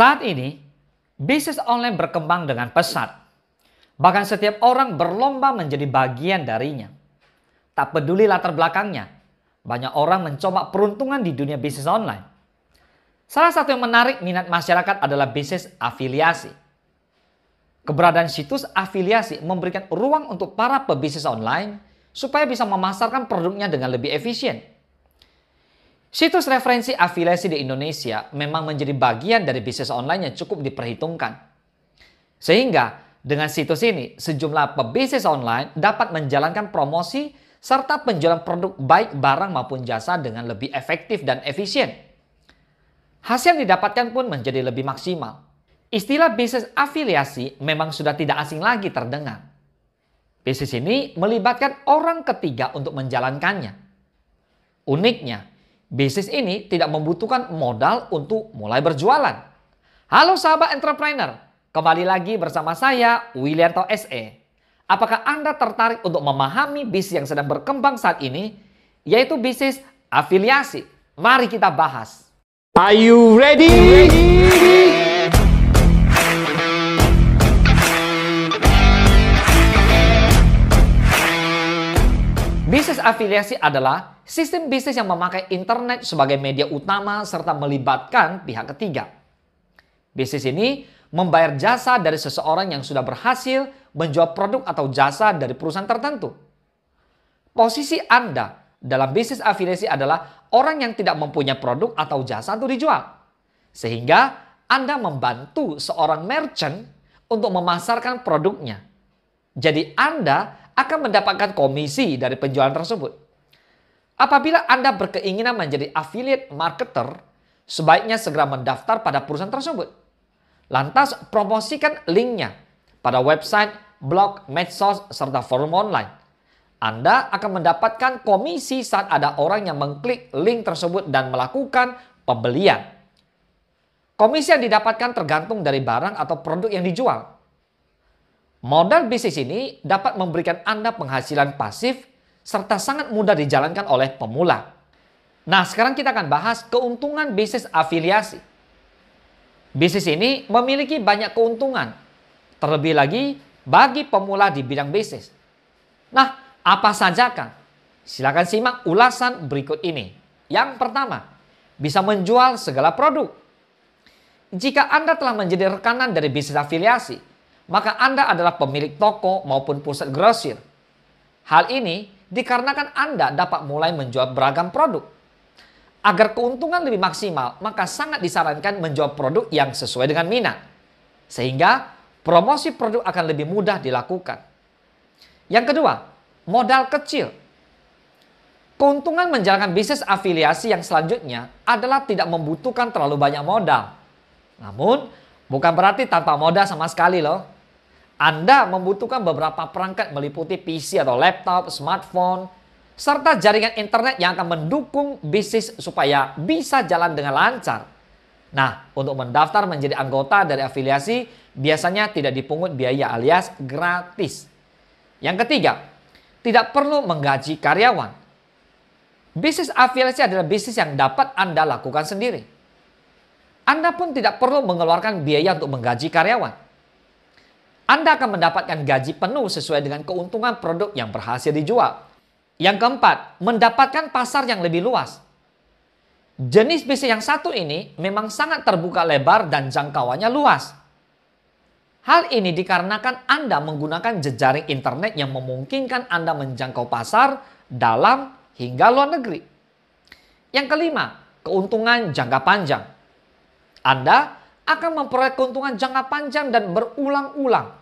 Saat ini, bisnis online berkembang dengan pesat. Bahkan setiap orang berlomba menjadi bagian darinya. Tak peduli latar belakangnya, banyak orang mencoba peruntungan di dunia bisnis online. Salah satu yang menarik minat masyarakat adalah bisnis afiliasi. Keberadaan situs afiliasi memberikan ruang untuk para pebisnis online supaya bisa memasarkan produknya dengan lebih efisien. Situs referensi afiliasi di Indonesia memang menjadi bagian dari bisnis online yang cukup diperhitungkan. Sehingga dengan situs ini, sejumlah pebisnis online dapat menjalankan promosi serta penjualan produk baik barang maupun jasa dengan lebih efektif dan efisien. Hasil yang didapatkan pun menjadi lebih maksimal. Istilah bisnis afiliasi memang sudah tidak asing lagi terdengar. Bisnis ini melibatkan orang ketiga untuk menjalankannya. Uniknya, bisnis ini tidak membutuhkan modal untuk mulai berjualan. Halo sahabat entrepreneur, kembali lagi bersama saya Willianto SE. Apakah Anda tertarik untuk memahami bisnis yang sedang berkembang saat ini, yaitu bisnis afiliasi? Mari kita bahas. Are you ready? Bisnis afiliasi adalah sistem bisnis yang memakai internet sebagai media utama serta melibatkan pihak ketiga. Bisnis ini membayar jasa dari seseorang yang sudah berhasil menjual produk atau jasa dari perusahaan tertentu. Posisi Anda dalam bisnis afiliasi adalah orang yang tidak mempunyai produk atau jasa untuk dijual. Sehingga Anda membantu seorang merchant untuk memasarkan produknya. Jadi Anda akan mendapatkan komisi dari penjualan tersebut. Apabila Anda berkeinginan menjadi affiliate marketer, sebaiknya segera mendaftar pada perusahaan tersebut. Lantas promosikan linknya pada website, blog, medsos, serta forum online. Anda akan mendapatkan komisi saat ada orang yang mengklik link tersebut dan melakukan pembelian. Komisi yang didapatkan tergantung dari barang atau produk yang dijual. Modal bisnis ini dapat memberikan Anda penghasilan pasif serta sangat mudah dijalankan oleh pemula. Nah, sekarang kita akan bahas keuntungan bisnis afiliasi. Bisnis ini memiliki banyak keuntungan, terlebih lagi bagi pemula di bidang bisnis. Nah, apa sajakah? Silakan simak ulasan berikut ini. Yang pertama, bisa menjual segala produk. Jika Anda telah menjadi rekanan dari bisnis afiliasi, maka Anda adalah pemilik toko maupun pusat grosir. Hal ini dikarenakan Anda dapat mulai menjual beragam produk. Agar keuntungan lebih maksimal, maka sangat disarankan menjual produk yang sesuai dengan minat. Sehingga promosi produk akan lebih mudah dilakukan. Yang kedua, modal kecil. Keuntungan menjalankan bisnis afiliasi yang selanjutnya adalah tidak membutuhkan terlalu banyak modal. Namun, bukan berarti tanpa modal sama sekali loh. Anda membutuhkan beberapa perangkat meliputi PC atau laptop, smartphone, serta jaringan internet yang akan mendukung bisnis supaya bisa jalan dengan lancar. Nah, untuk mendaftar menjadi anggota dari afiliasi biasanya tidak dipungut biaya alias gratis. Yang ketiga, tidak perlu menggaji karyawan. Bisnis afiliasi adalah bisnis yang dapat Anda lakukan sendiri. Anda pun tidak perlu mengeluarkan biaya untuk menggaji karyawan. Anda akan mendapatkan gaji penuh sesuai dengan keuntungan produk yang berhasil dijual. Yang keempat, mendapatkan pasar yang lebih luas. Jenis bisnis yang satu ini memang sangat terbuka lebar dan jangkauannya luas. Hal ini dikarenakan Anda menggunakan jejaring internet yang memungkinkan Anda menjangkau pasar dalam hingga luar negeri. Yang kelima, keuntungan jangka panjang. Anda akan memperoleh keuntungan jangka panjang dan berulang-ulang.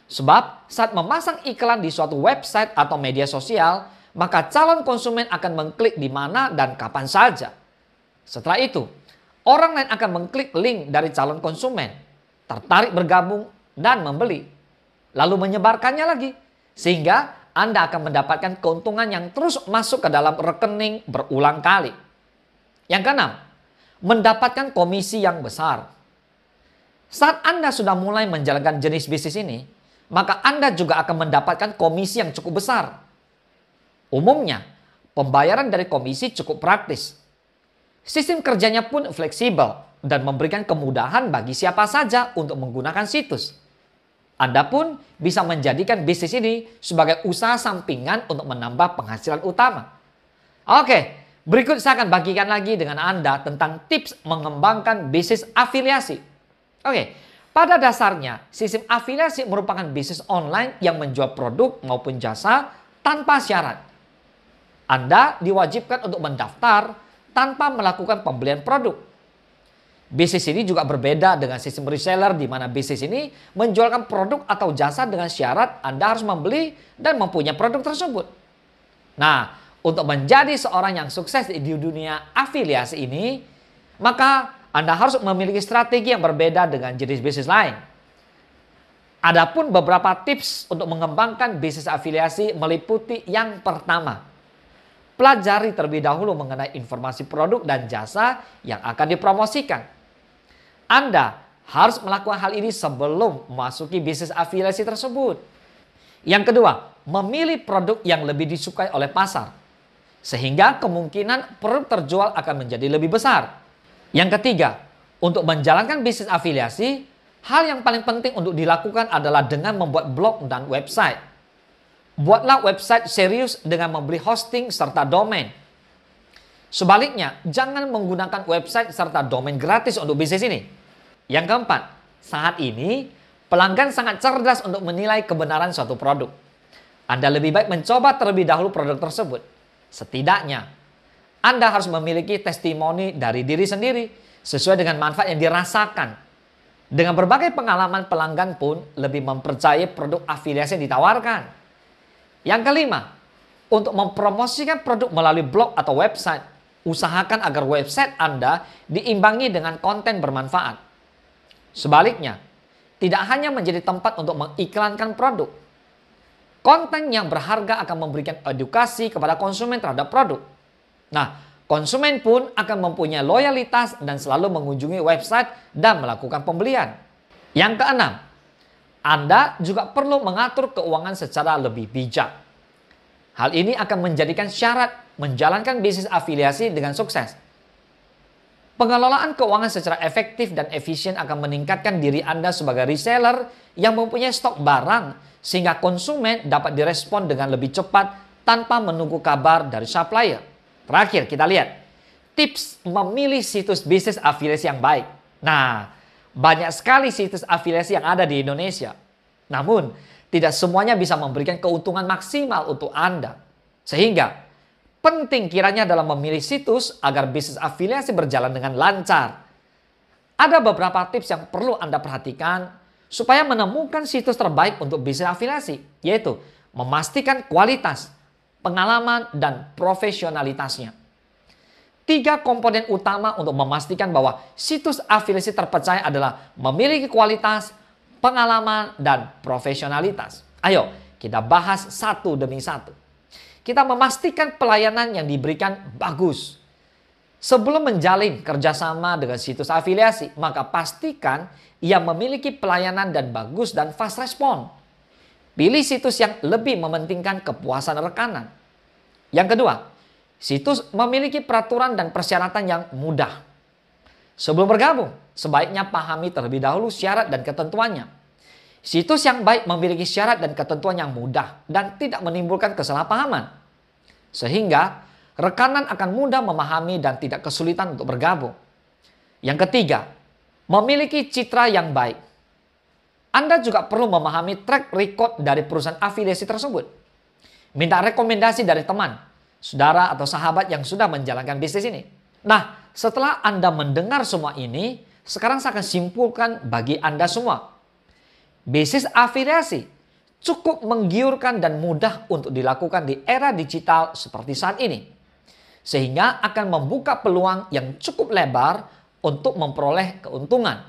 Sebab saat memasang iklan di suatu website atau media sosial, maka calon konsumen akan mengklik di mana dan kapan saja. Setelah itu, orang lain akan mengklik link dari calon konsumen, tertarik bergabung dan membeli. Lalu menyebarkannya lagi, sehingga Anda akan mendapatkan keuntungan yang terus masuk ke dalam rekening berulang kali. Yang keenam, mendapatkan komisi yang besar. Saat Anda sudah mulai menjalankan jenis bisnis ini, maka Anda juga akan mendapatkan komisi yang cukup besar. Umumnya, pembayaran dari komisi cukup praktis. Sistem kerjanya pun fleksibel dan memberikan kemudahan bagi siapa saja untuk menggunakan situs. Anda pun bisa menjadikan bisnis ini sebagai usaha sampingan untuk menambah penghasilan utama. Oke, berikut saya akan bagikan lagi dengan Anda tentang tips mengembangkan bisnis afiliasi. Oke, pada dasarnya sistem afiliasi merupakan bisnis online yang menjual produk maupun jasa tanpa syarat. Anda diwajibkan untuk mendaftar tanpa melakukan pembelian produk. Bisnis ini juga berbeda dengan sistem reseller di mana bisnis ini menjualkan produk atau jasa dengan syarat Anda harus membeli dan mempunyai produk tersebut. Nah, untuk menjadi seorang yang sukses di dunia afiliasi ini, maka Anda harus memiliki strategi yang berbeda dengan jenis bisnis lain. Adapun beberapa tips untuk mengembangkan bisnis afiliasi meliputi yang pertama, pelajari terlebih dahulu mengenai informasi produk dan jasa yang akan dipromosikan. Anda harus melakukan hal ini sebelum memasuki bisnis afiliasi tersebut. Yang kedua, memilih produk yang lebih disukai oleh pasar, sehingga kemungkinan produk terjual akan menjadi lebih besar. Yang ketiga, untuk menjalankan bisnis afiliasi, hal yang paling penting untuk dilakukan adalah dengan membuat blog dan website. Buatlah website serius dengan membeli hosting serta domain. Sebaliknya, jangan menggunakan website serta domain gratis untuk bisnis ini. Yang keempat, saat ini pelanggan sangat cerdas untuk menilai kebenaran suatu produk. Anda lebih baik mencoba terlebih dahulu produk tersebut. Setidaknya, Anda harus memiliki testimoni dari diri sendiri sesuai dengan manfaat yang dirasakan. Dengan berbagai pengalaman, pelanggan pun lebih mempercayai produk afiliasi yang ditawarkan. Yang kelima, untuk mempromosikan produk melalui blog atau website, usahakan agar website Anda diimbangi dengan konten bermanfaat. Sebaliknya, tidak hanya menjadi tempat untuk mengiklankan produk. Konten yang berharga akan memberikan edukasi kepada konsumen terhadap produk. Nah, konsumen pun akan mempunyai loyalitas dan selalu mengunjungi website dan melakukan pembelian. Yang keenam, Anda juga perlu mengatur keuangan secara lebih bijak. Hal ini akan menjadikan syarat menjalankan bisnis afiliasi dengan sukses. Pengelolaan keuangan secara efektif dan efisien akan meningkatkan diri Anda sebagai reseller yang mempunyai stok barang sehingga konsumen dapat direspon dengan lebih cepat tanpa menunggu kabar dari supplier. Terakhir, kita lihat tips memilih situs bisnis afiliasi yang baik. Nah, banyak sekali situs afiliasi yang ada di Indonesia. Namun, tidak semuanya bisa memberikan keuntungan maksimal untuk Anda. Sehingga penting kiranya dalam memilih situs agar bisnis afiliasi berjalan dengan lancar. Ada beberapa tips yang perlu Anda perhatikan supaya menemukan situs terbaik untuk bisnis afiliasi, yaitu memastikan kualitas, pengalaman, dan profesionalitasnya. 3 komponen utama untuk memastikan bahwa situs afiliasi terpercaya adalah memiliki kualitas, pengalaman, dan profesionalitas. Ayo kita bahas satu demi satu. Kita memastikan pelayanan yang diberikan bagus. Sebelum menjalin kerjasama dengan situs afiliasi, maka pastikan ia memiliki pelayanan dan bagus dan fast respon. Pilih situs yang lebih mementingkan kepuasan rekanan. Yang kedua, situs memiliki peraturan dan persyaratan yang mudah. Sebelum bergabung, sebaiknya pahami terlebih dahulu syarat dan ketentuannya. Situs yang baik memiliki syarat dan ketentuan yang mudah dan tidak menimbulkan kesalahpahaman. Sehingga rekanan akan mudah memahami dan tidak kesulitan untuk bergabung. Yang ketiga, memiliki citra yang baik. Anda juga perlu memahami track record dari perusahaan afiliasi tersebut. Minta rekomendasi dari teman, saudara atau sahabat yang sudah menjalankan bisnis ini. Nah, setelah Anda mendengar semua ini, sekarang saya akan simpulkan bagi Anda semua. Bisnis afiliasi cukup menggiurkan dan mudah untuk dilakukan di era digital seperti saat ini. Sehingga akan membuka peluang yang cukup lebar untuk memperoleh keuntungan.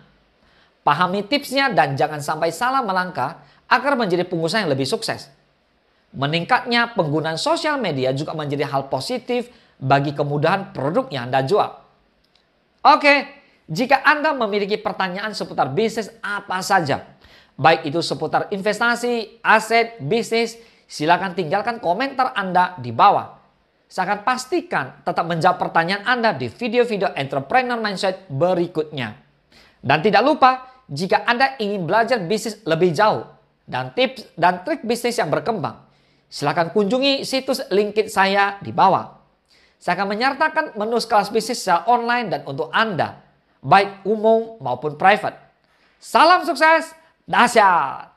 Pahami tipsnya dan jangan sampai salah melangkah agar menjadi pengusaha yang lebih sukses. Meningkatnya penggunaan sosial media juga menjadi hal positif bagi kemudahan produk yang Anda jual. Oke, jika Anda memiliki pertanyaan seputar bisnis apa saja, baik itu seputar investasi, aset, bisnis, silakan tinggalkan komentar Anda di bawah. saya akan pastikan tetap menjawab pertanyaan Anda di video-video Entrepreneur Mindset berikutnya. Dan tidak lupa, jika Anda ingin belajar bisnis lebih jauh dan tips dan trik bisnis yang berkembang, silakan kunjungi situs LinkedIn saya di bawah. Saya akan menyertakan menu kelas bisnis secara online dan untuk Anda, baik umum maupun private. Salam sukses, dahsyat!